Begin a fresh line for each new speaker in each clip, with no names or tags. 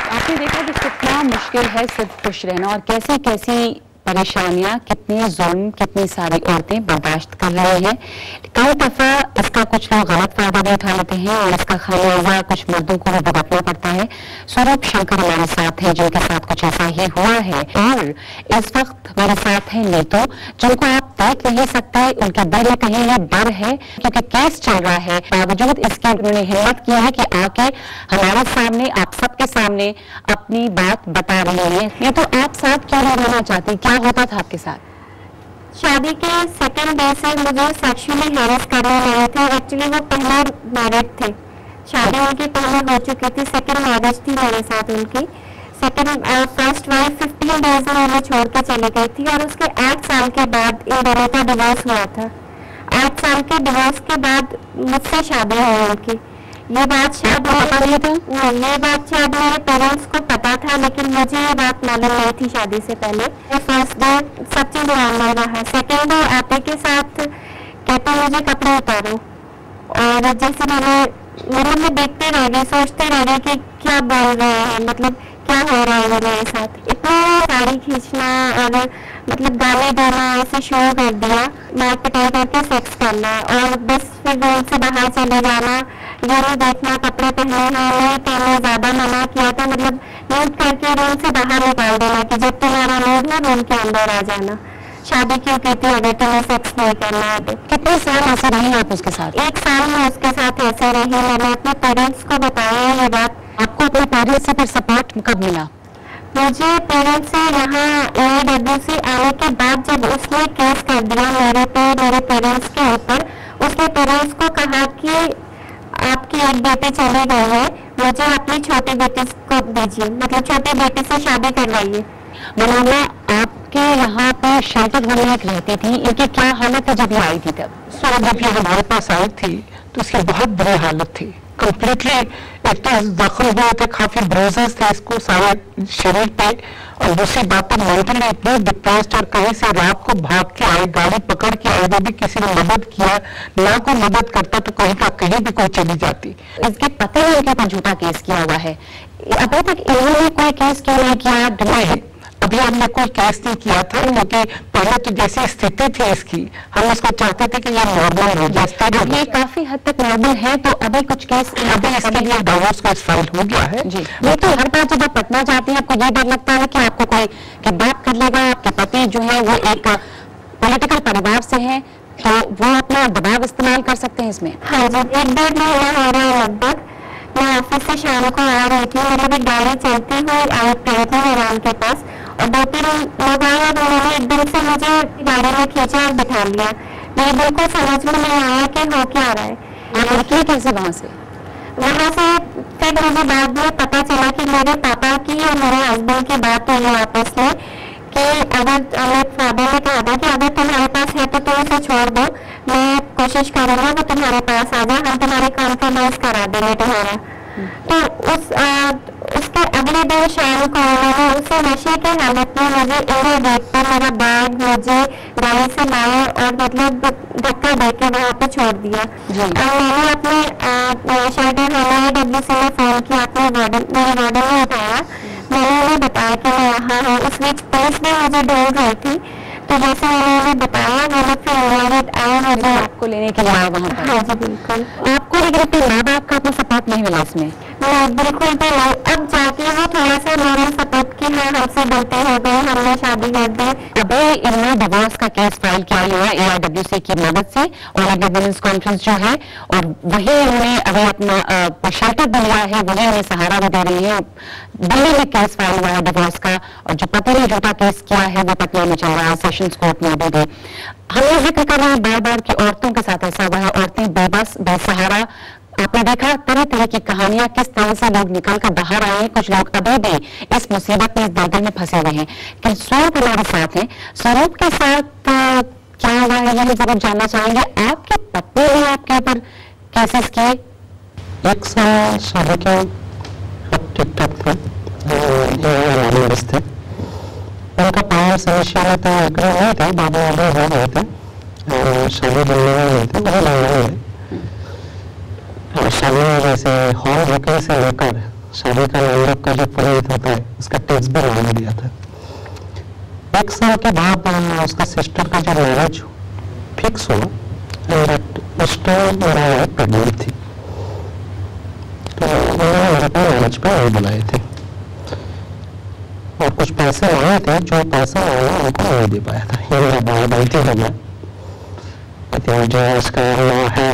आपने देखा कि कितना मुश्किल है सिर्फ खुश रहना और कैसी कैसी परेशानियां, कितनी जुल्म, कितनी सारी औरतें बर्दाश्त कर रही हैं। कई दफा इसका कुछ लोग गलत फायदा भी उठा लेते हैं और इसका खामियाजा कुछ मर्दों को भी भुगतना पड़ता है। स्वरूप शंकर हमारे साथ हैं, जिनके साथ कुछ ऐसा ही हुआ है, और इस वक्त मेरे साथ है नीतू, जिनको आप देख नहीं सकते, उनके दिल में कहीं ये डर है क्योंकि केस चल रहा है। बावजूद इसके उन्होंने हिम्मत किया है कि आके हमारे सामने, आप सबके सामने अपनी बात बता रही है। ये तो आप साथ क्यों नहीं रहना चाहती, क्या होता था आपके साथ?
शादी के सेकंड डे से मुझे सेक्सुअली हैरेस करने लगे थे। एक्चुअली वो पहले मैरिड थे, शादी उनकी पहले हो चुकी थी, सेकंड मैरिज थी मेरे साथ उनकी। फर्स्ट वाइफ 15 डेज में हमें छोड़ के चली गई थी और उसके 8 साल के बाद इन दोनों का डिवोर्स हुआ था। 8 साल के डिवोर्स के बाद मुझसे शादी हुई उनकी। ये बात शायद मेरे पेरेंट्स को पता था, लेकिन मुझे ये बात मालूम नहीं थी शादी से पहले। फर्स्ट डे सब चीज नॉर्मल रहा। सेकेंड डे आते के साथ कहते मुझे कपड़े उतारो, और जैसे मैं देखते रह गई, सोचते रह गई कि क्या बोल रहे हैं, मतलब क्या हो रहा है मेरे साथ। इतना साड़ी खींचना और मतलब गाली देना ऐसे शुरू कर दिया, मार पिटाई करके सेक्स करना, और बस फिर रूम से बाहर चले जाना, ये नहीं देखना कपड़े पहने हैं नहीं पहने, ज्यादा मना किया था, मतलब न्यूड करके रूम से बाहर निकाल देना कि जब तुम्हारा मूड ना रूम के अंदर आ जाना। शादी क्यों की थी अगर तुम्हें सेक्स नहीं करना है तो?
कितने साल ऐसे रही आप उसके साथ?
1 साल में उसके साथ ऐसे रही। मैंने अपने पेरेंट्स को बताया ये बात।
आपको अपने पेरेंट्स से फिर सपोर्ट कब मिला?
मुझे पेरेंट्स से यहाँ AIWC आने के बाद जब उसने केस कर दिया मेरे पेरेंट्स के ऊपर, उसने पेरेंट्स को कहा कि आपकी एक बेटी चली गई है, मुझे अपनी छोटी बेटी को दीजिए, मतलब छोटी बेटी से शादी करवाइए।
मनाना आपके यहाँ पर शेल्टर में एक रहती थी, इनकी क्या हालत है जब ये आई थी तब?
सर जब ये हमारे पास आई थी तो इसकी बहुत बुरी हालत थी, कम्प्लीटली एक तो जख्म हुए थे, काफी ब्रूजेस थे इसको सारे शरीर पे, और दूसरी बात तो मेंटली इतनी डिप्रेस्ड, और कहीं से रात को भाग के आए, गाड़ी पकड़ के आए, वो भी किसी ने मदद किया ना, कोई मदद करता तो कहीं का कहीं भी कोई चली जाती।
इसके पते हैं इनके ऊपर झूठा केस किया हुआ है, अभी तक इन्होंने कोई केस क्यों नहीं किया?
नहीं, अभी हमने कोई केस नहीं किया था, क्योंकि पहले तो जैसी स्थिति थी इसकी, हम उसको चाहते थे कि ये नॉर्मल हो जाए।
ये काफी हद तक नॉर्मल है, तो अभी कुछ केस
अभी इसके लिए डिवोर्स केस फाइल हो गया है
जी। ये तो हर बार जब आप पटना जाती हैं आपको ये डर लगता है कि आपको कोई किडनैप कर लेगा। आपके पति जो है वो एक पॉलिटिकल परिवार से है, तो वो अपना दबाव इस्तेमाल कर सकते हैं इसमें।
हाँ जी, 1-1.5 महीना हो रहा है लगभग। मैं ऑफिस से शाम को आ रही थी, मेरी गाड़ी चलती हुई आई थी मैदान के पास, और 2-3 लोग आए और उन्होंने एकदम से मुझे गाड़ी में खींचा और बिठा लिया। मेरे बिल्कुल समझ में नहीं आया कि हो क्या रहा है।
आप निकले कैसे वहाँ से?
फिर मुझे बाद में पता चला कि मेरे पापा की और मेरे हस्बैंड की बात हुई आपस में कि अगर मेरे फादर ने कहा था कि अगर तुम्हारे पास है तो तुम उसे छोड़ दो, मैं कोशिश करूंगा वो तुम्हारे पास आ जाए, हम तुम्हारे कॉम्प्रोमाइज करा देंगे तुम्हारा। तो उसके अगले दिन शाम को उन्होंने उसे नशे के हालत में मुझे इन्हें पर मेरा बैग मुझे गाड़ी से लाया और मतलब धक्का देके वहाँ पे छोड़ दिया। और मैंने अपने शेल्टर AIWC में फोन किया, अपने मेरे वार्डन ने उठाया, मैंने उन्हें बताया कि मैं यहाँ हूँ। उस बीच पुलिस भी मुझे ढूंढ रही थी, तो जैसे मैंने उन्हें बताया मैंने फिर आया मुझे
आपको लेने के लिए वहाँ पर।
हाँ जी बिल्कुल।
आपको लेकिन अपने माँ बाप का अपना सपोर्ट नहीं मिला इसमें?
बिल्कुल भी नहीं। अब जाके वो थोड़ा सा मेरा सपोर्ट की है, हमसे गलती हो गई, हमने शादी कर दी।
अभी इन्होंने डिवोर्स का केस फाइल किया हुआ है AIWC की मदद से, और अगर वुमेन्स कॉन्फ्रेंस जो है, और वही उन्होंने अभी अपना शेल्टर दिया है, वही उन्हें सहारा भी दे रही है। दिल्ली में केस फाइल हुआ है डिवोर्स का, और जो पति ने झूठा केस किया है वो पटना में चल रहा है, सेशंस कोर्ट में अभी भी। हम ये जिक्र कर रहे हैं बार बार कि औरतों के साथ ऐसा हुआ है, औरतें बेबस बेसहारा। आपने देखा तरह तरह की कहानियां, किस तरह से लोग निकल कर बाहर आए हैं, कुछ लोग अभी भी इस मुसीबत में, इस दलदल में फंसे हुए हैं। कि स्वरूप हमारे साथ हैं, स्वरूप के साथ क्या हुआ है ये जरूर जानना चाहेंगे। आपके पति ने आपके ऊपर केसेस किए?
1 साल शादी के ठीक ठाक था, थे उनका पावर समस्या में तो आग्रह नहीं था, बाबू आग्रह हो गए थे और शादी बनने वाले थे, वही लग रहे हैं।
शादी में जैसे हॉल बुकिंग से लेकर शादी का मंडप का जो पुरोहित होता है उसका टैक्स भी मैंने दिया था। 1 साल के बाद उसका सिस्टर का जो मैरिज फिक्स हुआ, उस टाइम मेरा वाइफ प्रेगनेंट थी, तो उन्होंने मेरे को मैरिज पे नहीं बुलाए थे और कुछ पैसे मांगे थे, जो पैसा मांगा उनको नहीं दे पाया था। ये मेरा बड़ा गलती हो गया। जो उसका है,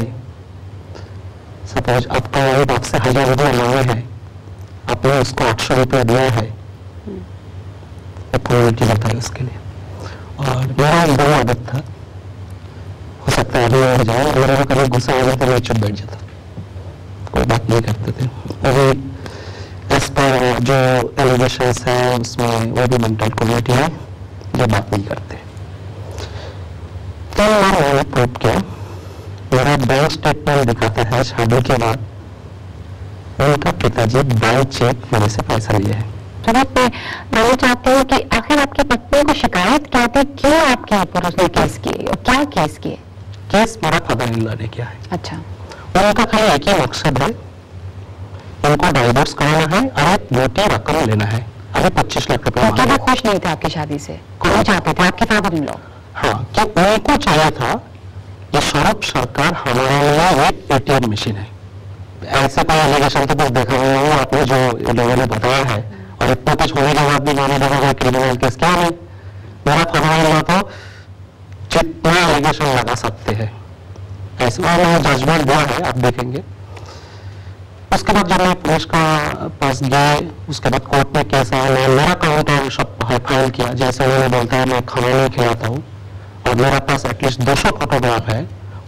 सपोज आपका वाइफ आपसे 1000 रुपया मांगे है, आपने उसको 800 रुपया दिया है, फॉर्मेलिटी होता है उसके लिए। और मेरा एक बड़ा आदत था, हो सकता है अभी हो जाए, मेरे को कभी गुस्सा आ जाता मैं चुप बैठ जाता, कोई बात नहीं करते थे। अभी एज पर जो एलिगेशंस है उसमें वो भी मेंटल कम्युनिटी है जो बात नहीं करते। तो मैंने प्रूव किया, मेरा बैंक स्टेटमेंट दिखाता है शादी के बाद उनका पिताजी बाय चेक मेरे से पैसा लिए है।
तो मैं जानना चाहती हूँ कि आखिर आपकी पत्नी को शिकायत क्या थी, क्यों आपके ऊपर उसने केस किए और क्या केस किए?
केस मेरा फादर इन लॉ ने किया है।
अच्छा।
उनका खाली एक ही मकसद है, उनको डाइवोर्स कराना है और एक मोटी रकम लेना है। अभी 25 लाख रुपया।
क्या वो खुश नहीं थे आपकी शादी से? कौन चाहते थे आपके फादर इन लॉ?
हाँ, कि उनको चाहिए था ये सौरभ सरकार हमारे लिए एक ATM मशीन है। ऐसे कोई एलिगेशन तो कुछ देखा नहीं, आपने जो लोगों ने बताया है, और इतना कुछ होने के बाद भी मैंने देखा क्रिमिनल केस क्या है। मेरा फरमान तो जितना एलिगेशन लगा सकते हैं ऐसे, और जजमेंट दिया है, आप देखेंगे। उसके बाद जब मैं पुलिस का पास गए, उसके बाद कोर्ट में केस आया, मेरा काउंट और सब फाइल किया। जैसे उन्होंने बोलता है मैं खाना नहीं खिलाता हूँ, और मेरा पास एटलीस्ट 200 फोटोग्राफ है,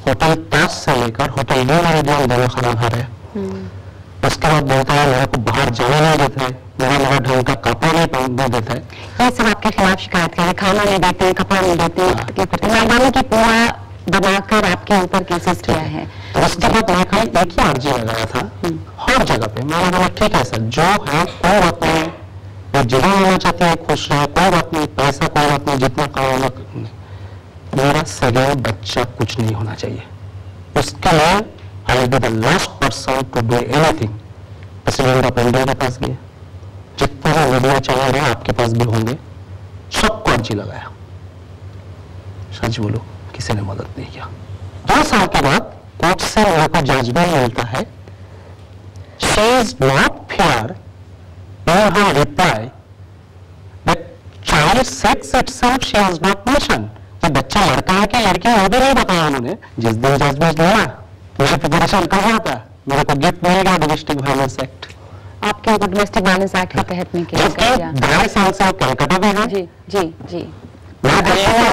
होटल ताज से लेकर होटल न्यू मेरिडियन दोनों खाना खा रहे। उसके बाद बोलता है मेरे को बाहर जाने नहीं देते हैं, मेरा ढंग का कपड़ा नहीं पहनने देते हैं।
ये सब आपके खिलाफ शिकायत करें, खाना नहीं देते, कपड़ा नहीं देते, मैदानी की पूरा दबाकर आपके ऊपर केसेस किया है।
उसके बाद मैं खाली एक ही अर्जी लगाया था हर जगह पे। मैंने बोला ठीक है सर, जो है कोई बात नहीं, वो जितना होना चाहते हैं खुश रहे, कोई बात नहीं, पैसा कोई बात नहीं, जितना कमाना, मेरा सेकंड बच्चा कुछ नहीं होना चाहिए। उसके लिए I will be the last person to do anything. President of India के पास गए, जितने भी मीडिया चैनल है आपके पास भी होंगे, सबको अर्जी लगाया। सच बोलो किसी ने मदद नहीं किया। 2 साल के बाद कोर्ट से मेरे को जजमेंट मिलता है, she is not fair in her reply that child sex itself she has not mention. कि बच्चा लड़का है कि लड़की है वो भी नहीं बताया उन्होंने। जिस दिन जजमेंट दिया मुझे प्रिपरेशन कर रहा था, मेरे को गिफ्ट मिलेगा डोमेस्टिक वायलेंस एक्ट।
आपके ऊपर डोमेस्टिक वायलेंस एक्ट के तहत में केस किया?
2.5 साल से कलकत्ता में है।
जी जी जी,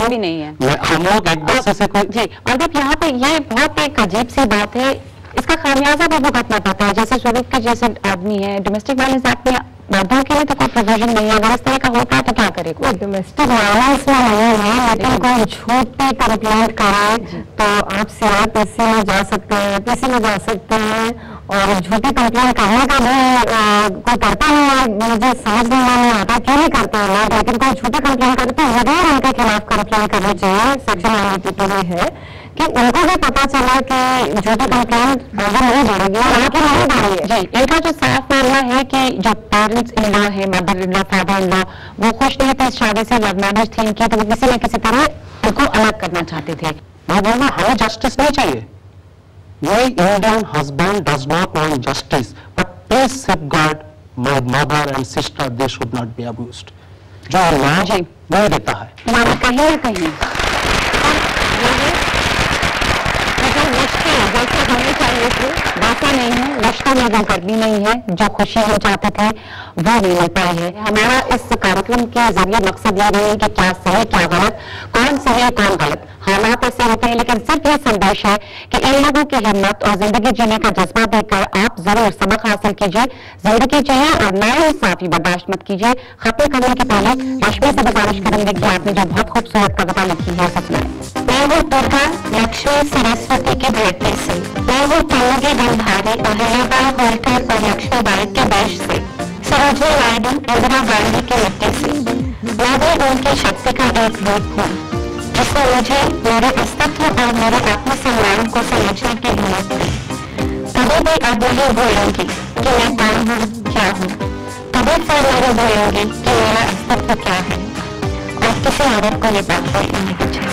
भी नहीं है
हम लोग एक दूसरे से कोई।
जी, और अब यहाँ पे ये बहुत एक अजीब सी बात है, इसका खामियाजा भी भुगतना पड़ता है। जैसे स्वरूप के जैसे आदमी है, डोमेस्टिक वायलेंस एक्ट में मर्दों के लिए तो कोई प्रोविजन नहीं है, अगर इस तरह का होता है तो क्या करे कोई?
डोमेस्टिक वायलेंस में नहीं है, लेकिन कोई झूठ पे कंप्लेंट कराए तो आप CRPC में जा सकते हैं, PC में जा सकते हैं, और झूठी कंप्लेंट करने का भी कोई करता नहीं है। मुझे समझ नहीं आता क्यों नहीं करते हैं लोग, लेकिन कोई झूठी कंप्लेंट करते हैं जरूर उनके खिलाफ कंप्लेंट करनी चाहिए। सेक्शन 92 में है कि उनको भी पता चला कि झूठी कंप्लेंट आगे नहीं बढ़ेगी और आगे नहीं बढ़ेगी।
जी, इनका जो साफ मामला है कि जो पेरेंट्स इन लॉ है, mother in law, father in law, वो खुश नहीं थे इस शादी से, लव मैरिज थी इनकी, तो वो किसी न किसी तरह उनको अलग करना चाहते थे।
मैं बोलना हमें जस्टिस नहीं चाहिए। My Indian husband does not want justice, but please safeguard my mother and sister. They should not be abused. जो न्याय नहीं देता है,
माना कहीं ना कहीं जैसे होने चाहिए थे वैसा नहीं है। रिश्ता में वो गर्मी नहीं है, जो खुशी हम चाहते थे वो नहीं मिल पाई है। हमारा इस कार्यक्रम के जरिए मकसद ये नहीं है कि क्या सही क्या गलत, कौन सही है कौन गलत, हालात ऐसे होते हैं, लेकिन सिर्फ ये संदेश है कि इन लोगों की हिम्मत और जिंदगी जीने का जज्बा देखकर आप जरूर सबक हासिल कीजिए, जिंदगी जिए और नाइंसाफी बर्दाश्त मत कीजिए। खत्म करने के पहले रश्मि से गुजारिश करेंगे कि आपने जो बहुत खूबसूरत कविता लिखी है सपना।
मैं वो दुर्गा लक्ष्मी सरस्वती की बेटी से, मैं वो तलगी गंधारी अहिल्याबाई होल्कर और लक्ष्मीबाई के वंश से, सरोजिनी नायडू इंदिरा गांधी की मिट्टी से, मैं भी उनकी शक्ति का एक रूप हूँ जिसने मुझे मेरे अस्तित्व और मेरे आत्मसम्मान को समझने की हिम्मत दी। कभी भी नहीं भूलूंगी कि मैं कौन हूँ, क्या हूँ। कभी फिर नहीं भूलूंगी कि मेरा अस्तित्व क्या है, और किसी औरत को ये बात बोलनी नहीं चाहिए।